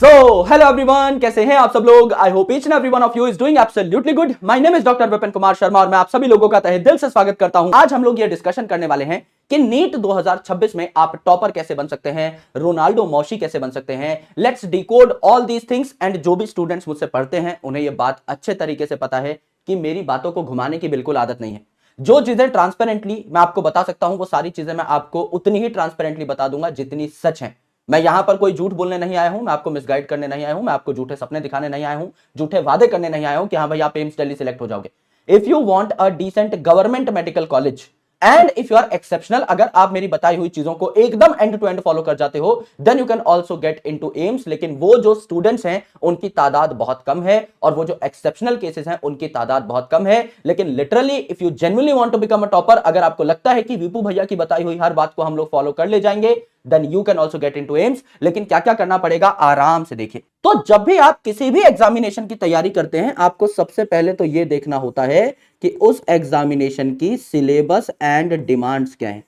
Hello everyone, कैसे हैं आप सब लोग। I hope each and every one of you is doing absolutely good. My name is doctor Vipin Kumar Sharma और मैं आप सभी लोगों का तहे दिल से स्वागत करता हूं। आज हम लोग ये डिस्कशन करने वाले हैं कि नीट 2026 में आप टॉपर कैसे बन सकते हैं, रोनाल्डो मौशी कैसे बन सकते हैं। Let's decode all these things. And जो भी स्टूडेंट्स मुझसे पढ़ते हैं उन्हें यह बात अच्छे तरीके से पता है कि मेरी बातों को घुमाने की बिल्कुल आदत नहीं है। जो चीजें ट्रांसपेरेंटली मैं आपको बता सकता हूं वो सारी चीजें मैं आपको उतनी ही ट्रांसपेरेंटली बता दूंगा जितनी सच है। मैं यहां पर कोई झूठ बोलने नहीं आया हूं, मैं आपको मिसगाइड करने नहीं आया हूं, मैं आपको झूठे सपने दिखाने नहीं आया हूं, झूठे वादे करने नहीं आया हूं कि हां भाई आप एम्स दिल्ली सिलेक्ट हो जाओगे। If you want a decent government medical college and if you are exceptional, अगर आप मेरी बताई हुई चीजों को एकदम एंड टू एंड फॉलो कर जाते हो then you can also get into AIIMS. लेकिन वो जो स्टूडेंट्स हैं उनकी तादाद बहुत कम है और वो जो एक्सेप्शनल केसेस हैं उनकी तादाद बहुत कम है। लेकिन literally if you genuinely want to become a topper, अगर आपको लगता है कि विपू भैया की बताई हुई हर बात को हम लोग फॉलो कर ले जाएंगे then you can also get into AIIMS. लेकिन क्या क्या करना पड़ेगा आराम से देखिए। तो जब भी आप किसी भी एग्जामिनेशन की तैयारी करते हैं आपको सबसे पहले तो यह देखना होता है कि उस एग्जामिनेशन की सिलेबस एंड डिमांड्स क्या है।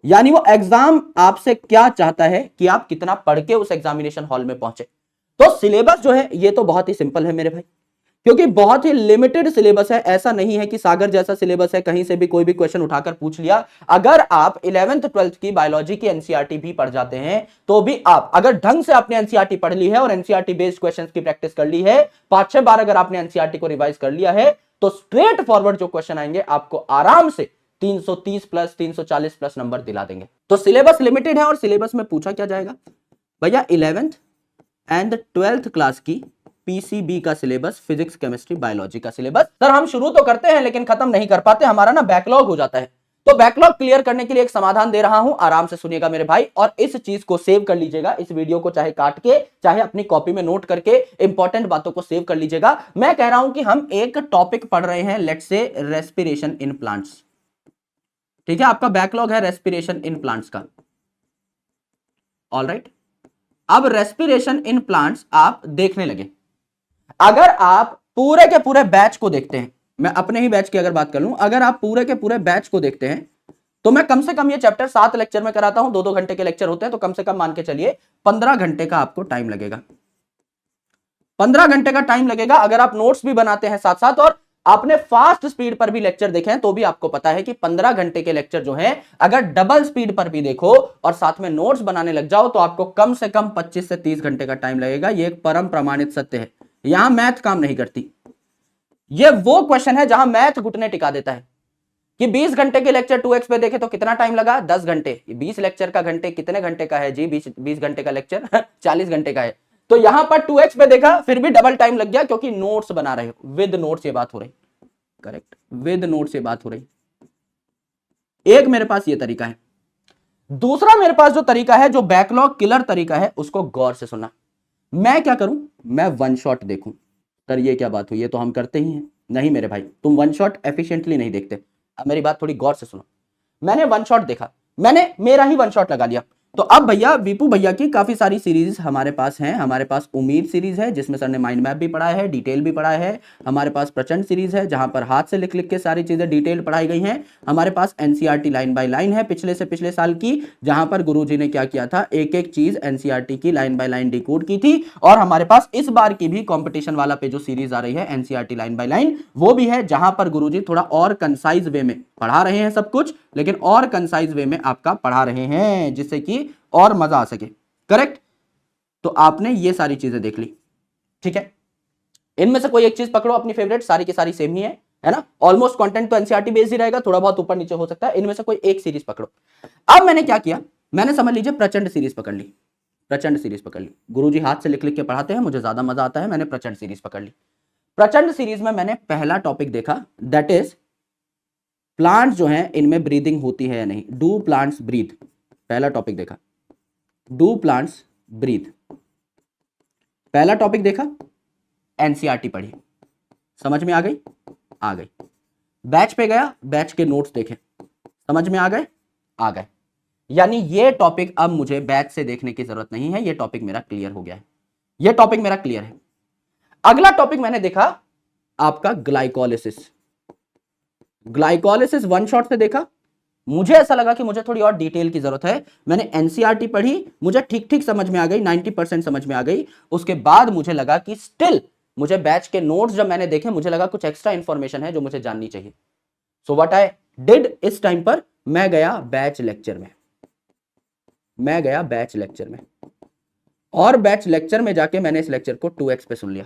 यानी वो एग्जाम आपसे क्या चाहता है कि आप कितना पढ़ के उस एग्जामिनेशन हॉल में पहुंचे। तो सिलेबस जो है ये तो बहुत ही सिंपल है मेरे भाई, क्योंकि बहुत ही लिमिटेड सिलेबस है। ऐसा नहीं है कि सागर जैसा सिलेबस है कहीं से भी कोई भी क्वेश्चन उठाकर पूछ लिया। अगर आप 11th 12th की बायोलॉजी की एनसीईआरटी भी पढ़ जाते हैं तो भी आप अगर ढंग से आपने एनसीईआरटी पढ़ ली है और एनसीईआरटी बेस्ड क्वेश्चंस की प्रैक्टिस कर ली है, 5-6 बार अगर आपने एनसीईआरटी को रिवाइज कर लिया है तो स्ट्रेट फॉरवर्ड जो क्वेश्चन आएंगे आपको आराम से 330 प्लस 340 प्लस नंबर दिला देंगे। तो सिलेबस लिमिटेड है और सिलेबस में पूछा क्या जाएगा भैया 11th एंड 12th क्लास की पीसीबी का सिलेबस, फिजिक्स केमिस्ट्री बायोलॉजी का सिलेबस। सर हम शुरू तो करते हैं लेकिन खत्म नहीं कर पाते, हमारा ना बैकलॉग हो जाता है। तो बैकलॉग क्लियर करने के लिए एक समाधान दे रहा हूं, आराम से सुनिएगा मेरे भाई और इस चीज को सेव कर लीजिएगा। इस वीडियो को चाहे काट के चाहे अपनी कॉपी में नोट करके इंपॉर्टेंट बातों को सेव कर लीजिएगा। मैं कह रहा हूं कि हम एक टॉपिक पढ़ रहे हैं, let's say respiration in plants. ठीक है, आपका बैकलॉग है रेस्पिरेशन इन प्लांट्स का। ऑलराइट, अब रेस्पिरेशन इन प्लांट्स आप देखने लगे। अगर आप पूरे के पूरे बैच को देखते हैं, मैं अपने ही बैच की अगर बात कर लूं, अगर आप पूरे के पूरे बैच को देखते हैं तो मैं कम से कम ये चैप्टर 7 लेक्चर में कराता हूं, 2-2 घंटे के लेक्चर होते हैं, तो कम से कम मान के चलिए 15 घंटे का आपको टाइम लगेगा। 15 घंटे का टाइम लगेगा। अगर आप नोट्स भी बनाते हैं साथ साथ और आपने फास्ट स्पीड पर भी लेक्चर देखे हैं तो भी आपको पता है कि 15 घंटे के लेक्चर जो हैं अगर डबल स्पीड पर भी देखो और साथ में नोट्स बनाने लग जाओ तो आपको कम से कम 25 से 30 घंटे का टाइम लगेगा। यह एक परम प्रमाणित सत्य है, यहां मैथ काम नहीं करती। ये वो क्वेश्चन है जहां मैथ घुटने टिका देता है कि 20 घंटे के लेक्चर 2x पे देखे तो कितना टाइम लगा 10 घंटे। 20 लेक्चर का घंटे कितने घंटे का है जी, 20 घंटे का लेक्चर 40 घंटे का है। तो यहां पर 2x पे देखा फिर भी डबल टाइम लग गया क्योंकि नोट्स बना रहे हो, विद नोट्स ये बात हो रही। करेक्ट, विद नोट्स ये बात हो रही। एक मेरे पास ये तरीका है। दूसरा मेरे पास जो तरीका है, जो बैकलॉग किलर तरीका है, उसको गौर से सुनना। मैं क्या करूं, मैं वन शॉट देखूं। सर ये क्या बात हुई, ये तो हम करते ही हैं। नहीं मेरे भाई, तुम वन शॉट एफिशिएंटली नहीं देखते। अब मेरी बात थोड़ी गौर से सुनो। मैंने वन शॉट देखा, मैंने मेरा ही वन शॉट लगा लिया। तो अब भैया विपू भैया की काफी सारी सीरीज हमारे पास हैं। हमारे पास उम्मीद सीरीज है जिसमें सर ने माइंड मैप भी पढ़ाया है, डिटेल भी पढ़ाया है। हमारे पास प्रचंड सीरीज है जहां पर हाथ से लिख लिख के सारी चीजें डिटेल पढ़ाई गई हैं। हमारे पास एनसीईआरटी लाइन बाय लाइन है पिछले से पिछले साल की, जहां पर गुरुजी ने क्या किया था, एक एक चीज एनसीईआरटी की लाइन बाय लाइन डिकोड की थी। और हमारे पास इस बार की भी कंपटीशन वाला पे जो सीरीज आ रही है एनसीईआरटी लाइन बाय लाइन, वो भी है जहां पर गुरुजी थोड़ा और कंसाइज वे में पढ़ा रहे हैं सब कुछ, लेकिन और कंसाइज वे में आपका पढ़ा रहे हैं जिससे कि और मजा आ सके। करेक्ट, तो आपने ये सारी चीजें देख ली। ठीक है, इनमें से कोई एक चीज पकड़ो अपनी फेवरेट, सारी की सारी सेम ही है ना। ऑलमोस्ट कंटेंट तो एनसीईआरटी बेस्ड ही रहेगा, थोड़ा बहुत ऊपर नीचे हो सकता है। इनमें से कोई एक सीरीज पकड़ो। अब मैंने क्या किया, मैंने समझ लीजिए प्रचंड सीरीज पकड़ ली। प्रचंड सीरीज पकड़ ली, गुरुजी हाथ से लिख लिख के पढ़ाते हैं, मुझे ज्यादा मजा आता है, मैंने प्रचंड सीरीज पकड़ ली। प्रचंड सीरीज में मैंने पहला टॉपिक देखा, दैट इज प्लांट्स जो हैं इनमें ब्रीदिंग होती है या नहीं। डू प्लांट्स ब्रीथ, पहला टॉपिक देखा। डू प्लांट्स ब्रीथ, पहला टॉपिक देखा। एनसीईआरटी पढ़ी, समझ में आ गई, आ गई। बैच पे गया, बैच के नोट्स देखे, समझ में आ गए, आ गए। यानी ये टॉपिक अब मुझे बैच से देखने की जरूरत नहीं है, ये टॉपिक मेरा क्लियर हो गया है, ये टॉपिक मेरा क्लियर है। अगला टॉपिक मैंने देखा आपका ग्लाइकोलिसिस। ग्लाइकोलिसिस वन शॉट से देखा, मुझे ऐसा लगा कि मुझे थोड़ी और डिटेल की जरूरत है। मैंने एनसीईआरटी पढ़ी, मुझे ठीक ठीक समझ में आ गई, 90% समझ में आ गई। उसके बाद मुझे लगा कि स्टिल मुझे बैच के नोट्स जब मैंने देखे, मुझे लगा कुछ एक्स्ट्रा इंफॉर्मेशन है जो मुझे जाननी चाहिए। सो व्हाट आई डिड, इस टाइम पर मैं गया बैच लेक्चर में, और बैच लेक्चर में जाके मैंने इस लेक्चर को 2x पे सुन लिया।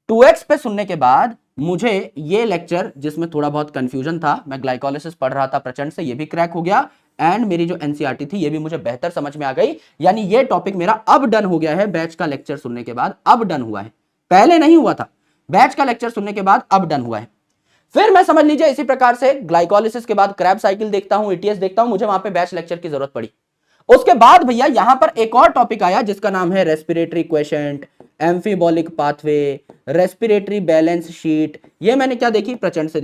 2x पे सुनने के बाद मुझे ये लेक्चर, जिसमें थोड़ा बहुत कंफ्यूजन था, मैं ग्लाइकोलाइसिस पढ़ रहा था प्रचंड से, ये भी क्रैक हो गया, एंड मेरी जो एनसीईआरटी थी ये भी मुझे बेहतर समझ में आ गई। यानी ये टॉपिक मेरा अब डन हो गया है, बैच का लेक्चर सुनने के बाद अब डन हुआ है, पहले नहीं हुआ था। बैच का लेक्चर सुनने के बाद अब डन हुआ है। फिर मैं समझ लीजिए इसी प्रकार से ग्लाइकोलाइसिस के बाद क्रैब साइकिल देखता हूं, ईटीएस देखता हूं, मुझे वहां पे बैच लेक्चर की जरूरत पड़ी। उसके बाद भैया यहां पर एक और टॉपिक आया जिसका नाम है respiratory quotient, amphibolic pathway, respiratory balance sheet. ये मैंने क्या देखी, प्रचंड से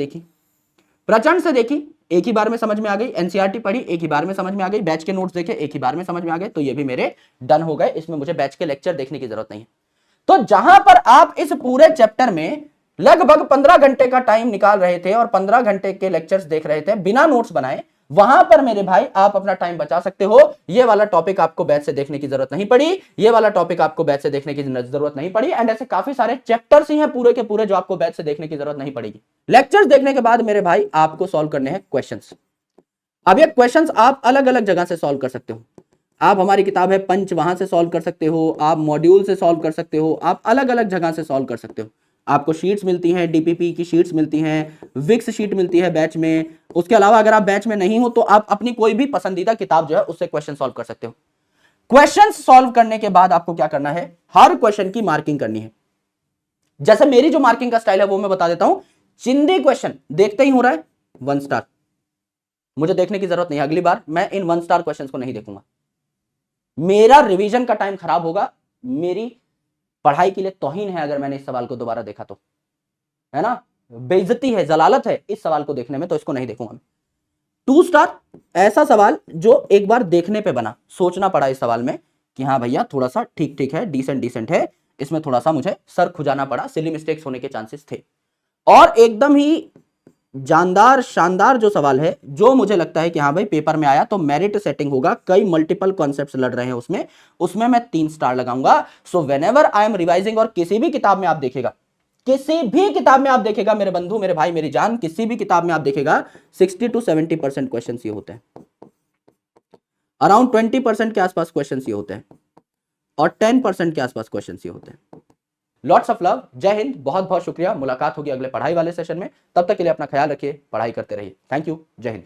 देखी, एक ही बार में समझ में आ गई। एनसीईआरटी पढ़ी, एक ही बार में समझ में आ गई। बैच के नोट्स देखे, एक ही बार में समझ में आ गए। तो ये भी मेरे डन हो गए, इसमें मुझे बैच के लेक्चर देखने की जरूरत नहीं है। तो जहां पर आप इस पूरे चैप्टर में लगभग 15 घंटे का टाइम निकाल रहे थे और 15 घंटे के लेक्चर्स देख रहे थे बिना नोट्स बनाए, वहां पर मेरे भाई आप अपना टाइम बचा सकते हो। ये वाला टॉपिक आपको बैच से देखने की जरूरत नहीं पड़ी, ये वाला टॉपिक आपको बैच से देखने की जरूरत नहीं पड़ी। एंड ऐसे काफी सारे चैप्टर्स ही हैं पूरे के पूरे जो आपको बैच से देखने की जरूरत नहीं पड़ेगी। लेक्चर्स देखने के बाद मेरे भाई आपको सॉल्व करने हैं क्वेश्चंस। अब ये क्वेश्चंस आप अलग अलग जगह से सॉल्व कर सकते हो। आप हमारी किताब है पंच, वहां से सॉल्व कर सकते हो, आप मॉड्यूल से सॉल्व कर सकते हो, आप अलग अलग जगह से सॉल्व कर सकते हो। आपको शीट्स मिलती हैं, डीपीपी की शीट्स मिलती हैं, विक्स शीट मिलती है बैच में। उसके अलावा अगर आप बैच में नहीं हो तो आप अपनी कोई भी पसंदीदा किताब जो है उससे क्वेश्चन सॉल्व कर सकते हो। क्वेश्चन सॉल्व करने के बाद आपको क्या करना है, हर क्वेश्चन की मार्किंग करनी है। जैसे मेरी जो मार्किंग का स्टाइल है वो मैं बता देता हूं। चिंदी क्वेश्चन देखते ही हो रहा है 1 स्टार, मुझे देखने की जरूरत नहीं, अगली बार मैं इन 1 स्टार क्वेश्चंस को नहीं देखूंगा। मेरा रिवीजन का टाइम खराब होगा, मेरी पढ़ाई के लिए तौहीन है अगर मैंने इस सवाल को दोबारा देखा तो, है ना, बेइज्जती है, जलालत है इस सवाल को देखने में, तो इसको नहीं देखूंगा मैं। 2 स्टार ऐसा सवाल जो एक बार देखने पे बना, सोचना पड़ा इस सवाल में कि हाँ भैया थोड़ा सा ठीक ठीक है, डिसेंट है, इसमें थोड़ा सा मुझे सर खुजाना पड़ा, सिली मिस्टेक्स होने के चांसेस थे। और एकदम ही जानदार शानदार जो सवाल है, जो मुझे लगता है कि हाँ भाई पेपर में आया तो मेरिट सेटिंग होगा, कई मल्टीपल कॉन्सेप्ट्स लड़ रहे हैं उसमें मैं 3 स्टार लगाऊंगा। So whenever I am revising, और किसी भी किताब में आप देखिएगा, मेरे बंधु, मेरे भाई, मेरी जान, किसी भी किताब में आप देखिएगा 60 to 70% क्वेश्चन ये होते हैं, अराउंड 20% के आसपास क्वेश्चन ये होते हैं, और 10% के आसपास क्वेश्चन ये होते हैं। लॉट्स ऑफ लव, जय हिंद, बहुत बहुत शुक्रिया। मुलाकात होगी अगले पढ़ाई वाले सेशन में, तब तक के लिए अपना ख्याल रखिए, पढ़ाई करते रहिए। थैंक यू, जय हिंद।